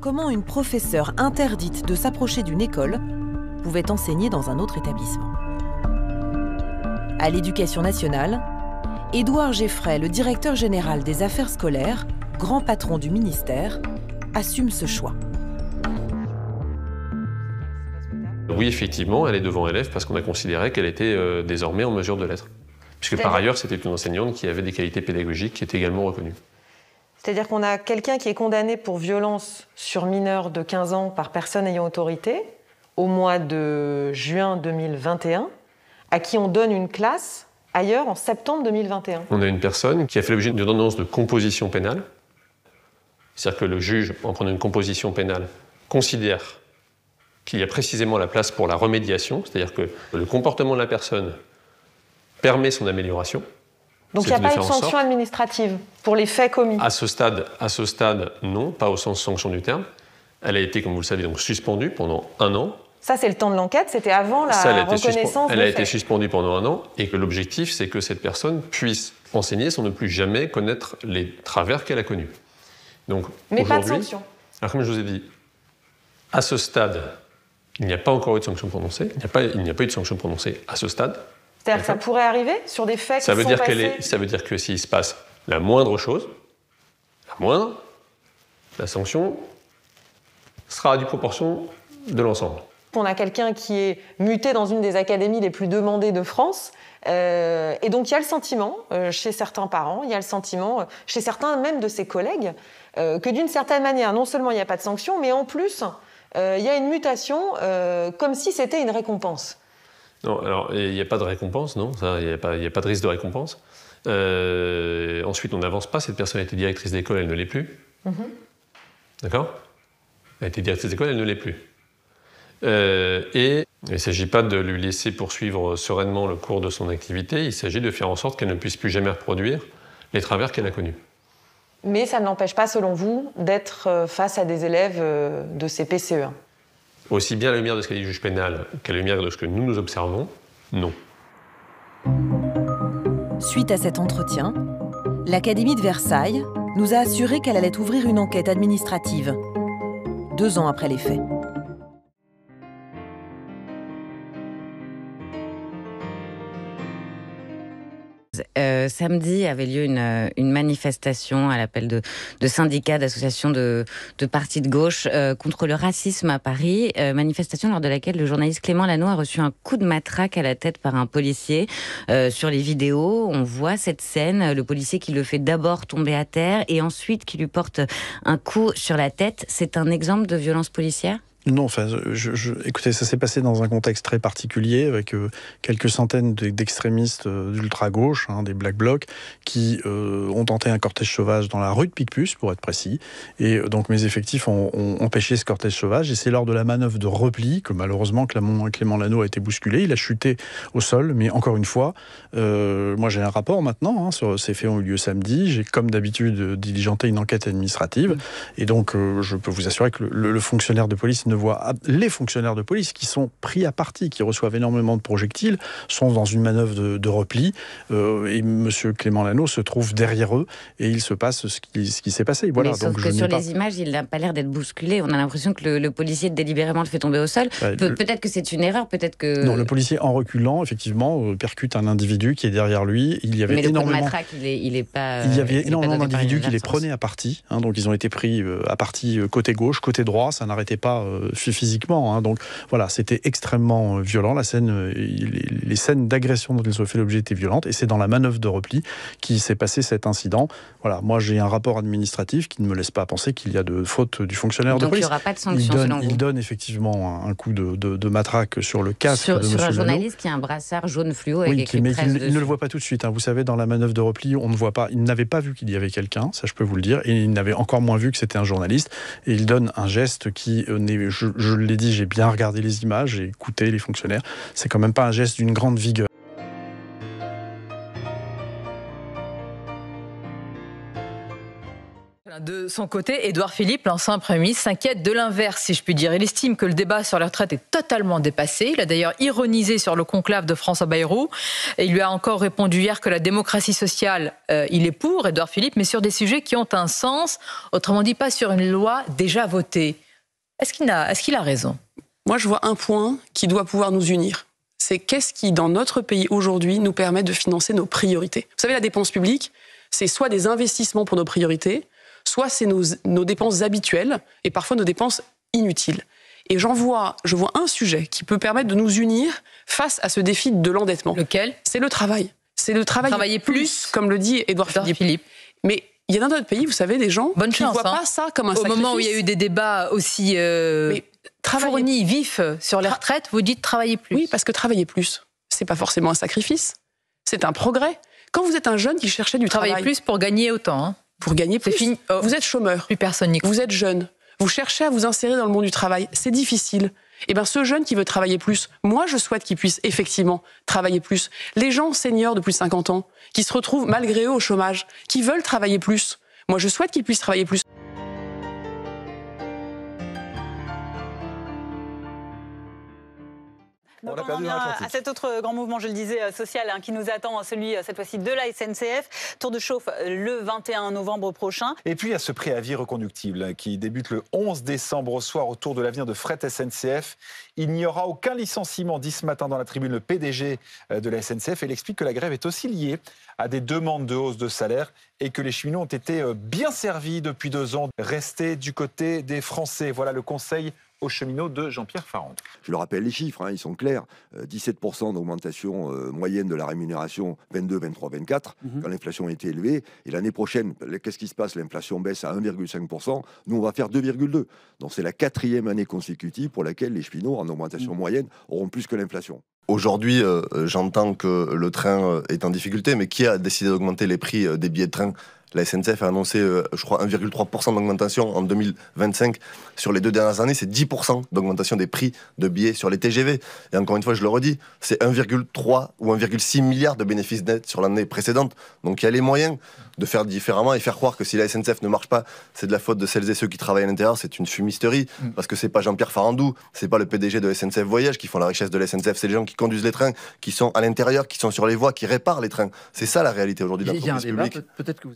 comment une professeure interdite de s'approcher d'une école pouvait enseigner dans un autre établissement. À l'Éducation nationale, Édouard Geffray, le directeur général des affaires scolaires, grand patron du ministère, assume ce choix. Oui, effectivement, elle est devant élèves parce qu'on a considéré qu'elle était désormais en mesure de l'être. Puisque par ailleurs, c'était une enseignante qui avait des qualités pédagogiques qui étaient également reconnues. C'est-à-dire qu'on a quelqu'un qui est condamné pour violence sur mineur de 15 ans par personne ayant autorité au mois de juin 2021, à qui on donne une classe ailleurs en septembre 2021. On a une personne qui a fait l'objet d'une ordonnance de composition pénale. C'est-à-dire que le juge, en prenant une composition pénale, considère qu'il y a précisément la place pour la remédiation, c'est-à-dire que le comportement de la personne permet son amélioration. Donc il n'y a pas eu de sanction administrative pour les faits commis? À ce stade, non, pas au sens sanction du terme. Elle a été, comme vous le savez, donc suspendue pendant 1 an. Ça, c'est le temps de l'enquête, c'était avant la reconnaissance des faits. Elle a été suspendue pendant 1 an, et que l'objectif, c'est que cette personne puisse enseigner sans ne plus jamais connaître les travers qu'elle a connus. Donc, mais pas de sanction. Alors, comme je vous ai dit, à ce stade, il n'y a pas encore eu de sanction prononcée. Il n'y a pas eu de sanction prononcée à ce stade. C'est-à-dire que ça pourrait arriver sur des faits qui sont passés? Ça veut dire que s'il se passe la moindre chose, la sanction sera à due proportion de l'ensemble. On a quelqu'un qui est muté dans une des académies les plus demandées de France. Et donc il y a le sentiment, chez certains parents, il y a le sentiment, chez certains même de ses collègues, que d'une certaine manière, non seulement il n'y a pas de sanction, mais en plus, il y a une mutation comme si c'était une récompense. Non, alors il n'y a pas de récompense, non, il n'y a pas de risque de récompense. Ensuite, on n'avance pas, cette personne a été directrice d'école, elle ne l'est plus. D'accord ? Elle a été directrice d'école, elle ne l'est plus. Et il ne s'agit pas de lui laisser poursuivre sereinement le cours de son activité, il s'agit de faire en sorte qu'elle ne puisse plus jamais reproduire les travers qu'elle a connus. Mais ça ne l'empêche pas, selon vous, d'être face à des élèves de ces PCE1? Aussi bien à la lumière de ce qu'a dit le juge pénal qu'à la lumière de ce que nous observons, non. Suite à cet entretien, l'Académie de Versailles nous a assuré qu'elle allait ouvrir une enquête administrative, 2 ans après les faits. Samedi avait lieu une manifestation à l'appel de syndicats, d'associations de partis de gauche contre le racisme à Paris. Manifestation lors de laquelle le journaliste Clément Lano a reçu un coup de matraque à la tête par un policier. Sur les vidéos, on voit cette scène, le policier qui le fait d'abord tomber à terre et ensuite qui lui porte un coup sur la tête. C'est un exemple de violence policière ? Non, enfin, écoutez, ça s'est passé dans un contexte très particulier avec quelques centaines d'extrémistes d'ultra-gauche, des Black Blocs, qui ont tenté un cortège sauvage dans la rue de Picpus, pour être précis. Et donc mes effectifs ont empêché ce cortège sauvage. Et c'est lors de la manœuvre de repli que malheureusement Clément Lano a été bousculé. Il a chuté au sol, mais encore une fois, moi j'ai un rapport maintenant sur ces faits ont eu lieu samedi. J'ai comme d'habitude diligenté une enquête administrative. Et donc je peux vous assurer que le fonctionnaire de police les fonctionnaires de police qui sont pris à partie, qui reçoivent énormément de projectiles, sont dans une manœuvre de repli et M. Clément Lano se trouve derrière eux et il se passe ce qui s'est passé. Voilà, mais sauf que sur les images, il n'a pas l'air d'être bousculé. On a l'impression que le policier délibérément le fait tomber au sol. Peut-être que c'est une erreur, peut-être que... Non, le policier en reculant, effectivement, percute un individu qui est derrière lui. Il y avait énormément... le coup de matraque, il est pas... Il y avait énormément d'individus qui les prenaient à partie. Donc ils ont été pris à partie côté gauche, côté droit. Ça n'arrêtait pas physiquement. Donc voilà, c'était extrêmement violent. La scène, les scènes d'agression dont ils ont fait l'objet étaient violentes. Et c'est dans la manœuvre de repli qui s'est passé cet incident. Voilà, moi j'ai un rapport administratif qui ne me laisse pas penser qu'il y a de faute du fonctionnaire de police. Donc il n'y aura pas de sanction selon vous? Il donne effectivement un coup de matraque sur le casque de sur M. un Lano. journaliste qui a un brassard jaune fluo avec écrit presse dessus. Il ne le voit pas tout de suite. Vous savez, dans la manœuvre de repli, on ne voit pas. Il n'avait pas vu qu'il y avait quelqu'un, ça je peux vous le dire, et il n'avait encore moins vu que c'était un journaliste. Et il donne un geste qui n'est, je l'ai dit, j'ai bien regardé les images, j'ai écouté les fonctionnaires. C'est quand même pas un geste d'une grande vigueur. De son côté, Édouard Philippe, l'ancien Premier ministre, s'inquiète de l'inverse, si je puis dire. Il estime que le débat sur les retraites est totalement dépassé. Il a d'ailleurs ironisé sur le conclave de François Bayrou. Et il lui a encore répondu hier que la démocratie sociale, il est pour, Édouard Philippe, mais sur des sujets qui ont un sens. Autrement dit, pas sur une loi déjà votée. Est-ce qu'il a raison ? Moi, je vois un point qui doit pouvoir nous unir. C'est qu'est-ce qui, dans notre pays aujourd'hui, nous permet de financer nos priorités. Vous savez, la dépense publique, c'est soit des investissements pour nos priorités, soit c'est nos dépenses habituelles et parfois nos dépenses inutiles. Et je vois un sujet qui peut permettre de nous unir face à ce défi de l'endettement. Lequel ? C'est le travail. C'est le travailler plus, comme le dit Édouard Philippe. Mais il y a dans notre pays, vous savez, des gens qui ne voient pas ça comme un sacrifice. Au moment où il y a eu des débats aussi fournis, vifs sur les retraites, vous dites travailler plus. Oui, parce que travailler plus, c'est pas forcément un sacrifice, c'est un progrès. Quand vous êtes un jeune qui cherchait du travail... Travailler plus pour gagner autant. Hein. Pour gagner plus. Vous êtes chômeur. Plus personne n'y croit. Vous êtes jeune. Vous cherchez à vous insérer dans le monde du travail. C'est difficile. Eh bien, ce jeune qui veut travailler plus, moi, je souhaite qu'il puisse effectivement travailler plus. Les gens seniors de plus de 50 ans, qui se retrouvent malgré eux au chômage, qui veulent travailler plus, moi, je souhaite qu'ils puissent travailler plus. Donc on en vient à cet autre grand mouvement, je le disais, social, qui nous attend, celui cette fois-ci de la SNCF. Tour de chauffe le 21 novembre prochain. Et puis il y a ce préavis reconductible qui débute le 11 décembre au soir autour de l'avenir de Fret SNCF. Il n'y aura aucun licenciement, dit ce matin dans la tribune le PDG de la SNCF. Et il explique que la grève est aussi liée à des demandes de hausse de salaire et que les cheminots ont été bien servis depuis 2 ans. Rester du côté des Français. Voilà le conseil aux cheminots de Jean-Pierre Farandou. Je le rappelle, les chiffres, ils sont clairs. 17% d'augmentation moyenne de la rémunération 22, 23, 24, quand l'inflation était élevée. Et l'année prochaine, qu'est-ce qui se passe ? L'inflation baisse à 1,5%. Nous, on va faire 2,2%. Donc c'est la 4e année consécutive pour laquelle les cheminots, en augmentation moyenne, auront plus que l'inflation. Aujourd'hui, j'entends que le train est en difficulté, mais qui a décidé d'augmenter les prix des billets de train ? La SNCF a annoncé, je crois, 1,3% d'augmentation en 2025. Sur les 2 dernières années, c'est 10% d'augmentation des prix de billets sur les TGV. Et encore une fois, je le redis, c'est 1,3 ou 1,6 milliard de bénéfices nets sur l'année précédente. Donc il y a les moyens de faire différemment et faire croire que si la SNCF ne marche pas, c'est de la faute de celles et ceux qui travaillent à l'intérieur. C'est une fumisterie, parce que c'est pas Jean-Pierre Farandou, c'est pas le PDG de SNCF Voyage qui font la richesse de la SNCF, c'est les gens qui conduisent les trains, qui sont à l'intérieur, qui sont sur les voies, qui réparent les trains. C'est ça la réalité aujourd'hui de l'entreprise publique. Peut-être que vous...